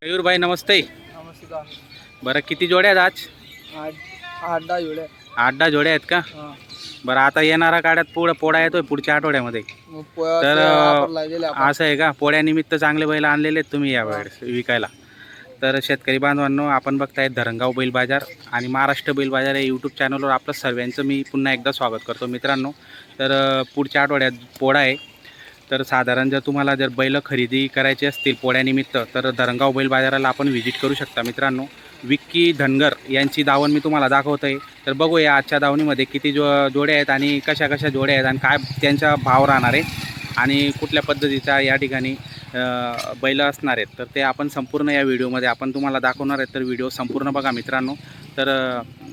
मयूर भाई नमस्ते. नमस्कार. बरं किती जोड्या आहेत आज? 8-10 जोड्या. 8-10 जोड्या आहेत का? हा. बरं आता येणाऱ्या काळात पोळा येतोय पुढच्या आठवड्यामध्ये. मग तर वापरला गेले आपण. असं आहे का? पोळ्यानिमित्त चांगले बैल आणलेले आहेत तुम्ही यावेळेस विकायला. तर शेतकरी बांधवांनो, आपण बघताय धरणगाव बैल बाजार आणि महाराष्ट्र बैल बाजार या यूट्यूब चॅनलवर आपलं सर्वांचं मी पुन्हा एकदा स्वागत करतो मित्रांनो. तर पुढच्या आठवड्यात पोळा आहे. तर साधारण जर तुम्हाला जर बैल खरेदी करायची असतील पोळ्यानिमित्त तर धरणगाव बैल बाजाराला आपण व्हिजिट करू शकता मित्रांनो. विक्की धनगर यांची दावण मी तुम्हाला दाखवत आहे. तर बघूया आजच्या दावणीमध्ये किती जोड्या आहेत आणि कशा कशा जोड्या आहेत आणि काय त्यांचा भाव राहणार आहे आणि कुठल्या पद्धतीचा या ठिकाणी बैल असणार आहेत. तर ते आपण संपूर्ण या व्हिडिओमध्ये आपण तुम्हाला दाखवणार आहेत. तर व्हिडिओ संपूर्ण बघा मित्रांनो. तर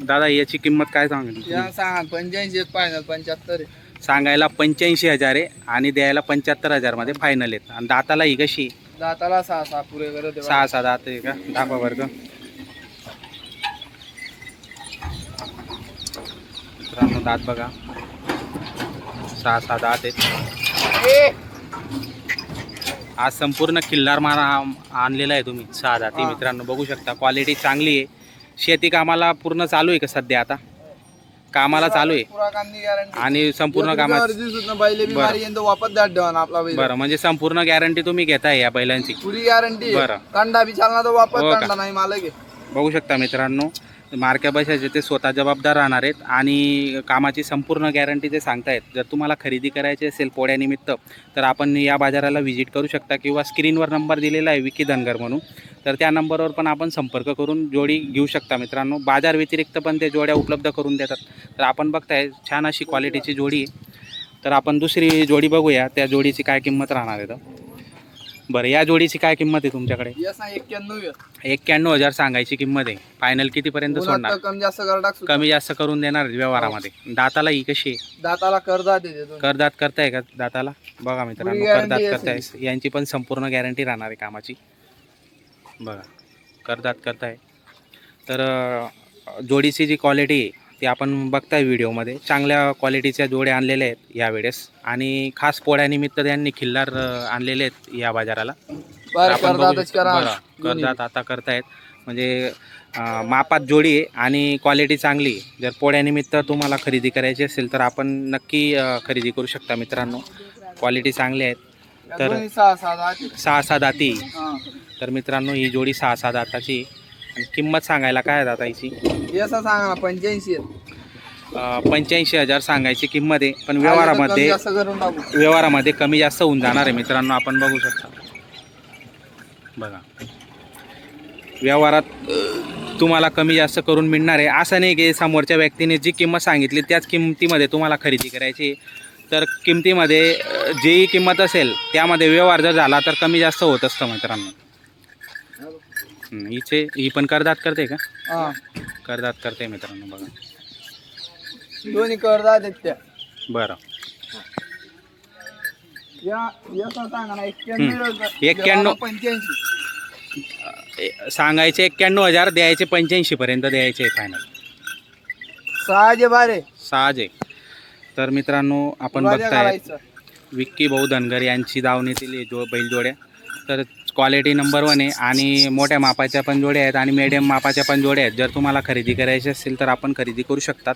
दादा याची किंमत काय सांगितली? सांगा 85 फायनल 75 आहे. सांगायला 85,000 आहे आणि द्यायला 75,000 मध्ये फायनल आहेत. आणि दाताला ही कशी? दाताला 6 पुरे करत 6 दात आहे का? दाखवा वर्ग मित्रांनो, दात बघा 6 दात आहेत. आज संपूर्ण किल्लार मारा आणलेला आहे तुम्ही 6 दाती मित्रांनो, बघू शकता. क्वालिटी चांगली आहे. शेती कामाला पूर्ण चालू आहे का सध्या? आता कामाला चालू आहे आणि संपूर्ण कामात बरं, म्हणजे संपूर्ण गॅरंटी तुम्ही घेताय या बैलांची? पुरी गॅरंटी. बरं, कांडा बी चालना तर वापस कांडा नाही मालक. बघू शकता मित्रांनो, मार्क्या पैशाचे ते स्वतः जबाबदार राहणार आहेत आणि कामाची संपूर्ण गॅरंटी ते सांगतायत. जर तुम्हाला खरेदी करायची असेल पोळ्यानिमित्त तर आपण या बाजाराला व्हिजिट करू शकता किंवा स्क्रीनवर नंबर दिलेला आहे विक्की धनगर म्हणून, तर त्या नंबरवर पण आपण संपर्क करून जोडी घेऊ शकता मित्रांनो. बाजार व्यतिरिक्त पण ते जोड्या उपलब्ध करून देतात. तर आपण बघताय छान अशी क्वालिटीची जोडी आहे. तर आपण दुसरी जोडी बघूया, त्या जोडीची काय किंमत राहणार आहे. तर बरं, या जोडीची काय किंमत आहे तुमच्याकडे? 91,000 सांगायची किंमत आहे. फायनल कितीपर्यंत सोडणार? कमी जास्त करून देणार व्यवहारामध्ये. दाताला ही कशी आहे? दाताला करदात करताय का दाताला? बघा मित्रांनो, करदात करताय. यांची पण संपूर्ण गॅरंटी राहणार आहे कामाची. बघा, करदात करताय. तर जोडीची जी क्वालिटी आहे ती आपण बघताय व्हिडिओमध्ये. चांगल्या क्वालिटीच्या जोड्या आणलेल्या आहेत यावेळेस आणि खास पोळ्यानिमित्त त्यांनी खिल्लार आणलेले आहेत या बाजाराला. करदात आता करतायत, म्हणजे मापात जोडी आहे आणि क्वालिटी चांगली आहे. जर पोळ्यानिमित्त तुम्हाला खरेदी करायची असेल तर आपण नक्की खरेदी करू शकता मित्रांनो. क्वालिटी चांगली आहेत. तर 6 दाती. तर मित्रांनो, ही जोडी 6 दाताची. किंमत सांगायला काय आहे दाताची? सांगा 85,000 सांगायची किंमत आहे. पण व्यवहारामध्ये कमी जास्त होऊन जाणार आहे मित्रांनो. आपण बघू शकता. बघा, व्यवहारात तुम्हाला कमी जास्त करून मिळणार आहे. असं नाही की समोरच्या व्यक्तीने जी किंमत सांगितली त्याच किंमतीमध्ये तुम्हाला खरेदी करायची. तर किंमतीमध्ये जी किंमत असेल त्यामध्ये व्यवहार जर झाला तर कमी जास्त होत असतं मित्रांनो. ही पण करदात करते का? करदात करते मित्रांनो. बघा, दोन्ही करदात आहेत त्या. बरं, 85 सांगायचे 91,000, द्यायचे 85 पर्यंत द्यायचे फायनल. 6 तर मित्रांनो, आपण बघताय विक्की भाऊ धनगर यांची दावणीतील बैल जोड्या. तर क्वालिटी नंबर 1 आहे आणि मोठ्या मापाच्या पण जोड्या आहेत आणि मीडियम मापाच्या पण जोड्या आहेत. जर तुम्हाला खरेदी करायची असेल तर आपण खरेदी करू शकतात.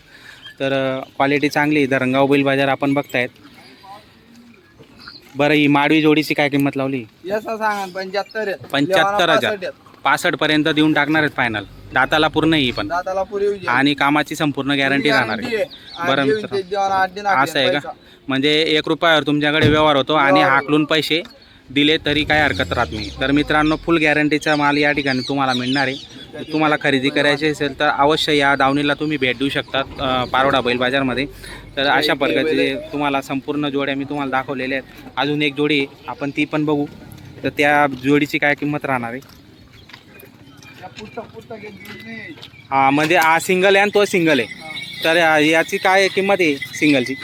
तर क्वालिटी चांगली. धरणगाव बैल बाजार आपण बघतायत. बरं, ही माडवी जोडीची काय किंमत लावली? 75,000. 75,000. 65 पर्यंत देऊन टाकणार आहेत फायनल. दाताला पूर्ण ही पण आणि कामाची संपूर्ण गॅरंटी राहणार आहे. बरं मित्रांनो, असं आहे का? म्हणजे 1 रुपयावर तुमच्याकडे व्यवहार होतो आणि हाकलून पैसे दिले तरी काय हरकत राहत नाही. तर मित्रांनो, फुल गॅरंटीचा माल या ठिकाणी तुम्हाला मिळणार आहे. तुम्हाला खरेदी करायची असेल तर अवश्य या दावणीला तुम्ही भेट देऊ शकता पारोडा बैल बाजारमध्ये. तर अशा प्रकारचे तुम्हाला संपूर्ण जोड्या मी तुम्हाला दाखवलेल्या आहेत. अजून एक जोडी आपण ती पण बघू. तर त्या जोडीची काय किंमत राहणार आहे? हां, म्हणजे हा सिंगल आहे आणि तो सिंगल आहे. तर याची काय किंमत आहे सिंगलची?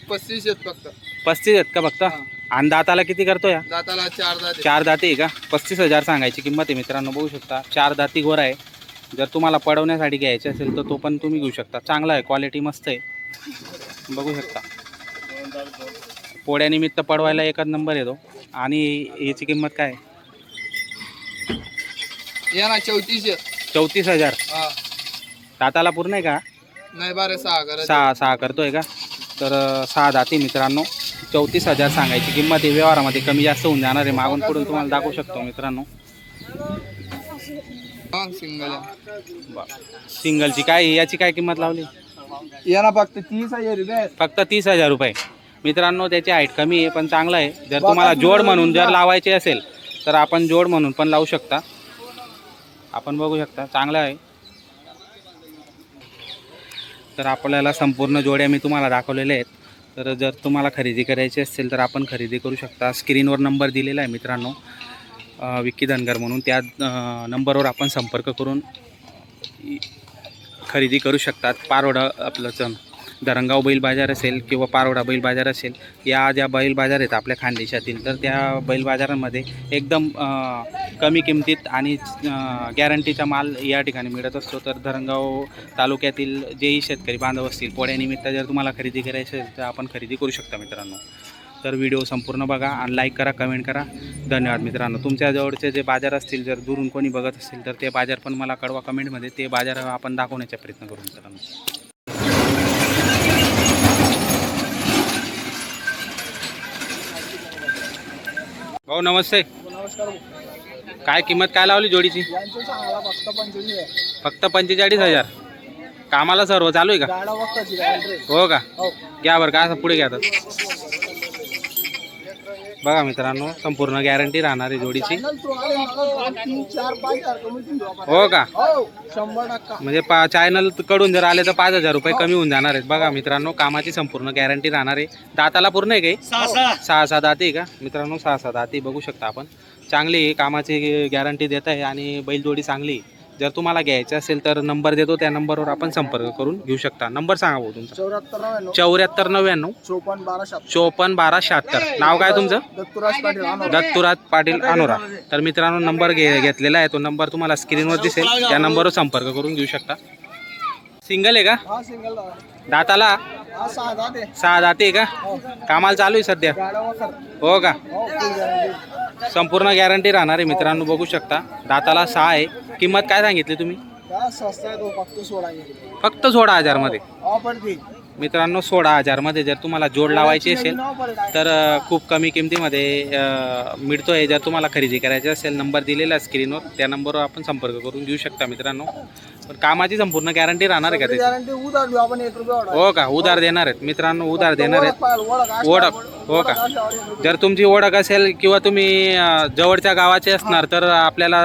35 फक्त. 35 आहेत का फक्त? आणि दाताला किती करतो या? दाताला 4 दाती आहे का? 35,000 सांगायची किंमत आहे मित्रांनो. बघू शकता 4 दाती गोरा आहे. जर तुम्हाला पडवण्यासाठी घ्यायचे असेल तर तो पण तुम्ही घेऊ शकता. चांगला आहे, क्वालिटी मस्त आहे. बघू शकता. पोळ्यानिमित्त पडवायला एकच नंबर येतो. आणि याची किंमत काय? या ना 34. 34,000. हा दाताला पूर्ण आहे का? नाही बारे 6 करा. सहा करतोय का? तर 6 दाती मित्रांनो, 34,000 सांगायची किंमत आहे. व्यवहारामध्ये कमी जास्त होऊन जाणार आहे. मागून पुढून तुम्हाला दाखवू शकतो मित्रांनो. सिंगल सिंगलची काय, याची काय किंमत लावली? या ना फक्त 30,000 रुपये. फक्त 30,000 रुपये. मित्रांनो त्याची हाईट कमी आहे पण चांगलं आहे. जर तुम्हाला जोड म्हणून जर लावायचे असेल तर आपण जोड म्हणून पण लावू शकता. आपण बघू शकता चांगलं आहे. तर आपल्याला संपूर्ण जोड्या मी तुम्हाला दाखवलेल्या आहेत. तर जर तुम्हाला खरेदी करायची असेल तर आपण खरेदी करू शकता. स्क्रीनवर नंबर दिलेला आहे मित्रांनो, विक्की धनगर म्हणून. त्या नंबरवर आपण संपर्क करून खरेदी करू शकतात. पारोडा आपलं धरणगाव बैल बाजार असेल किंवा पारोडा बैल बाजार असेल, या ज्या बैल बाजार आहेत आपल्या खानदेशातील, तर त्या बैल बाजारांमध्ये एकदम कमी किमतीत आणि गॅरंटीचा माल या ठिकाणी मिळत असतो. तर धरणगाव तालुक्यातील जेही शेतकरी बांधव असतील, पोळ्यानिमित्त जर तुम्हाला खरेदी करायची असेल तर आपण खरेदी करू शकता मित्रांनो. तर व्हिडिओ संपूर्ण बघा आणि लाईक करा, कमेंट करा. धन्यवाद मित्रांनो. तुमच्या जवळचे जे बाजार असतील, जर दुरून कोणी बघत असेल तर ते बाजार पण मला कळवा कमेंटमध्ये. ते बाजार आपण दाखवण्याचा प्रयत्न करू मित्रांनो. भाऊ नमस्ते. नमस्कार. काय किंमत काय लावली जोडीची? यांचं सांगायला फक्त 25 आहे. फक्त 45,000. कामाला सर्व चालू आहे का? गाडा वक्ताची गाडी. हो का? हो. घ्या बरं का, असं पुढे घ्या. बघा मित्रांनो, संपूर्ण गॅरंटी राहणार आहे जोडीची. 3, 4, 5 हो का? हो 100%. म्हणजे चॅनल कडून जर आले तर 5,000 रुपये कमी होऊन जाणार आहेत. बघा मित्रांनो, कामाची संपूर्ण गॅरंटी राहणार आहे. दाताला पूर्ण आहे काही? 6 दाती आहे का मित्रांनो? 6 दाती बघू शकता आपण. चांगली आहे, कामाची गॅरंटी देत आहे आणि बैलजोडी चांगली आहे. जर तुम्हाला घ्यायचं असेल तर नंबर देतो, त्या नंबरवर आपण संपर्क करून घेऊ शकता. नंबर सांगा भाऊ तुमचा. 74 7499 54 12 76. नाव काय तुमचं? दत्तुराज पाटील आणा. दत्तुराज पाटील अनोरा. तर मित्रांनो नंबर घेतलेला आहे, तो नंबर तुम्हाला स्क्रीनवर दिसेल. त्या नंबरवर संपर्क करून घेऊ शकता. सिंगल आहे का? हा सिंगल दाताला हा 6 दाते. 6 दाते आहे का? कामाला चालू आहे सध्या? गाडा वखर. हो का? हो full guarantee. संपूर्ण गॅरंटी राहणार आहे मित्रांनो, बघू शकता. दाताला 6 आहे. किंमत काय सांगितली तुम्ही? काय स्वस्त आहे तो, फक्त 16 फक्त 16,000 मध्ये ऑफर दी. मित्रांनो. 16,000 मध्ये जर तुम्हाला जोड लावायची असेल तर खूप कमी किमतीमध्ये मिळतो आहे. जर तुम्हाला खरेदी करायची असेल, नंबर दिलेला आहे स्क्रीनवर, त्या नंबरवर आपण संपर्क करून घेऊ शकता मित्रांनो. पण कामाची संपूर्ण गॅरंटी राहणार आहे का त्याची? गॅरंटी उधार देऊ आपण 1 रुपया ऑर्डर. हो का? उधार देणार आहेत मित्रांनो, उधार देणार आहेत. ओळख. हो का? जर तुमची ओळख असेल किंवा तुम्ही जवळच्या गावाचे असणार तर आपल्याला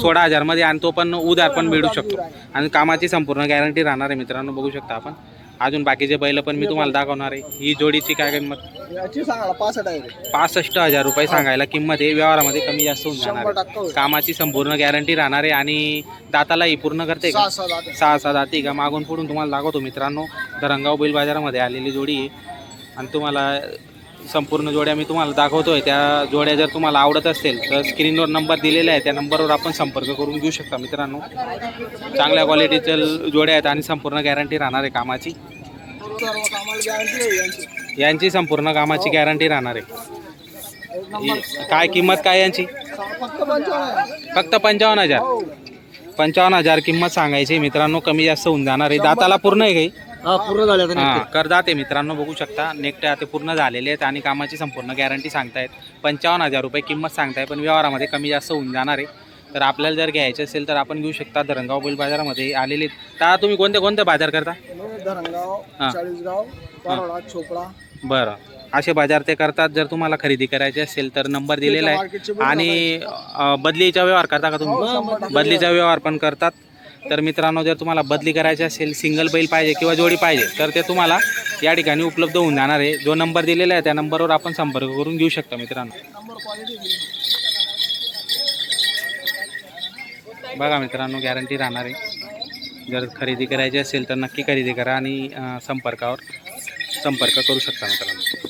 16,000 मध्ये आणि तो पण उधार पण मिळू शकतो. आणि कामाची संपूर्ण गॅरंटी राहणार आहे मित्रांनो, बघू शकता आपण. अजून बाकीचे बैल पण मी तुम्हाला दाखवणार आहे. ही जोडीची काय किंमत? याची सांगा 65 आहे. 65,000 रुपये सांगायला किंमत आहे. व्यवहारामध्ये कमी जास्त होऊन जाणार आहे. 100% कामाची संपूर्ण गॅरंटी राहणार आहे आणि दातालाही पूर्ण करते का? 6 दाते. 6 दाती का? मागून पुढून तुम्हाला दाखवतो मित्रांनो. धरणगाव बैल बाजारामध्ये आलेली जोडी आहे आणि तुम्हाला संपूर्ण जोड्या मी तुम्हाला दाखवतोय. त्या जोड्या जर तुम्हाला आवडत असतील तर स्क्रीनवर नंबर दिलेला आहे, त्या नंबरवर आपण संपर्क करून घेऊ शकता मित्रांनो. चांगल्या क्वालिटीच्या जोड्या आहेत आणि संपूर्ण गॅरंटी राहणार आहे कामाची. सर्व कामाला गॅरंटी आहे यांची. यांची संपूर्ण कामाची गॅरंटी राहणार आहे. एक नंबर. काय किंमत काय यांची? फक्त 55 आहे. फक्त 55,000. हो. 55,000 किंमत सांगायची मित्रांनो, कमी जास्त होऊन जाणार आहे. दाताला पूर्ण आहे काही? हा पूर्ण झाले. हां, करदात आहे मित्रांनो, बघू शकता. नेकट्या ते पूर्ण झालेले आहेत आणि कामाची संपूर्ण गॅरंटी सांगतायत. 55,000 रुपये किंमत सांगताय, पण व्यवहारामध्ये कमी जास्त होऊन जाणार आहे. तर आपल्याला जर घ्यायचं असेल तर आपण घेऊ शकता. धरणगाव बैल बाजारामध्ये आलेले. तर तुम्ही कोणते बाजार करता? धरणगाव, हा. चाळीसगाव, पारोळा, चोपडा. बरं, असे बाजार ते करतात. जर तुम्हाला खरेदी करायची असेल तर नंबर दिलेला आहे. मार्केटचे बोलू आणि बदलीचा व्यवहार करता का हो, तुम्ही? 100%. बदलीचा व्यवहार पण करतात. तर मित्रांनो, जर तुम्हाला बदली करायची असेल, सिंगल बैल पाहिजे किंवा जोडी पाहिजे, तर ते तुम्हाला या ठिकाणी उपलब्ध होऊन जाणार आहे. जो नंबर दिलेला आहे त्या नंबरवर आपण संपर्क करून घेऊ शकता मित्रांनो. Number quality. बघा मित्रांनो, गॅरंटी राहणार आहे. जर खरेदी करायची असेल तर नक्की खरेदी करा आणि संपर्क करू शकता मित्रांनो.